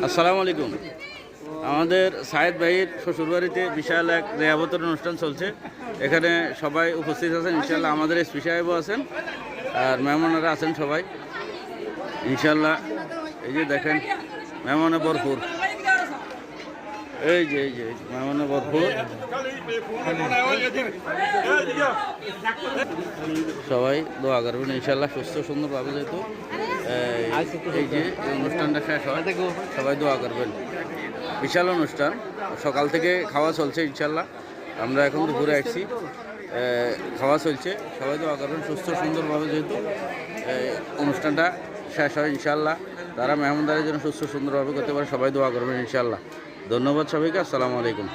আসসালামু আলাইকুম। আমাদের সায়েদ ভাইয়ের শ্বশুরবাড়িতে বিশাল এক রেয়াবতের অনুষ্ঠান চলছে। এখানে সবাই উপস্থিত আছেন ইনশাল্লাহ। আমাদের এসপি সাহেবও আছেন আর মেহমানরা আছেন সবাই ইনশাল্লাহ। এই যে দেখেন মেহমানে ভরপুর, এই যে মেহমানে ভরপুর। সবাই দোয়া করবেন ইনশাল্লাহ সুস্থ সুন্দরভাবে, যেহেতু এই যে অনুষ্ঠানটা শেষ হয় সবাই দোয়া করবেন। বিশাল অনুষ্ঠান, সকাল থেকে খাওয়া চলছে ইনশাল্লাহ। আমরা এখন দুপুরে আসছি, খাওয়া চলছে। সবাই দোয়া করবেন সুস্থ সুন্দরভাবে, যেহেতু অনুষ্ঠানটা শেষ হয় ইনশাল্লাহ। তারা মেহমানদারের জন্য সুস্থ সুন্দরভাবে করতে পারে, সবাই দোয়া করবেন ইনশাল্লাহ। ধন্যবাদ সবাইকে। আসসালামু আলাইকুম।